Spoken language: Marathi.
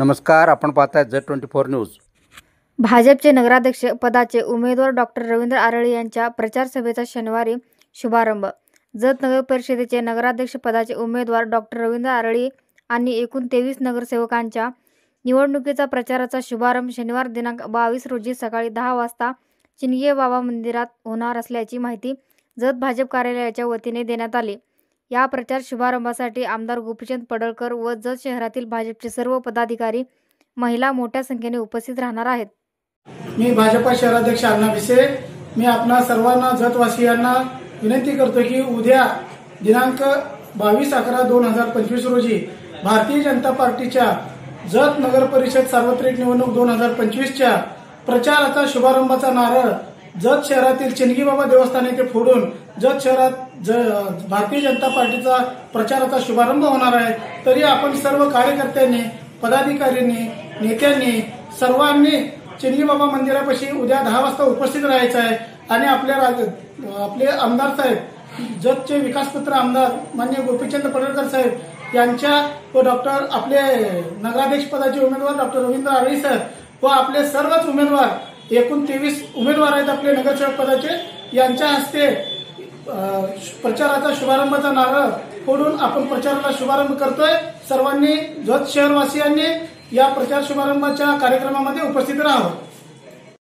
नमस्कार, आपण पाहताय Z24 न्यूज। भाजपचे नगराध्यक्ष पदाचे उमेदवार डॉक्टर रवींद्र आरळी यांच्या प्रचार सभेचा शनिवारी शुभारंभ। जत नगर परिषदेचे नगराध्यक्ष पदाचे उमेदवार डॉक्टर रवींद्र आरळी आणि एकूण 23 नगरसेवकांच्या निवडणुकीचा प्रचाराचा शुभारंभ शनिवार दिनांक 22 रोजी सकाळी 10 वाजता चिंगे बाबा मंदिरात होणार असल्याची माहिती जत भाजप कार्यालयाच्या वतीने देण्यात आली। या प्रचार शुभारंभासाठी आमदार गोपीचंद पडळकर व जत शहरातील भाजपचे सर्व पदाधिकारी, महिला मोठ्या संख्येने उपस्थित राहणार आहेत। मी भाजपा शहराध्यक्ष अण्णा भिसे, मी आपणा सर्वांना जतवासियांना विनंती करतो की उद्या दिनांक 22/11/2025 रोजी भारतीय जनता पार्टीच्या जत नगर परिषद सार्वत्रिक निवडणूक 2025च्या प्रचाराचा शुभारंभाचा नारळ जत शहरातील चिंगीबाबा देवस्थान येथे फोडून जत शहरात भारतीय जनता पार्टीचा प्रचाराचा शुभारंभ होणार आहे। तरी आपण सर्व कार्यकर्त्यांनी, पदाधिकाऱ्यांनी, नेत्यांनी सर्वांनी चिंगीबाबा मंदिरापाशी उद्या 10 वाजता उपस्थित राहायचं आहे आणि आपले आमदार साहेब, जतचे विकासपुत्र आमदार माननीय गोपीचंद पडळकर साहेब यांच्या व आपले नगराध्यक्ष पदाचे उमेदवार डॉक्टर रवींद्र आरळी साहेब व आपले सर्वच उमेदवार, एकूण 23 उमेदवार आहेत आपले नगरसेवक पदाचे, यांच्या हस्ते प्रचाराचा शुभारंभाचा नारळ फोडून आपण प्रचाराला शुभारंभ करतोय। सर्वांनी जत शहरवासियांनी या प्रचार शुभारंभाच्या कार्यक्रमामध्ये उपस्थित राहावं।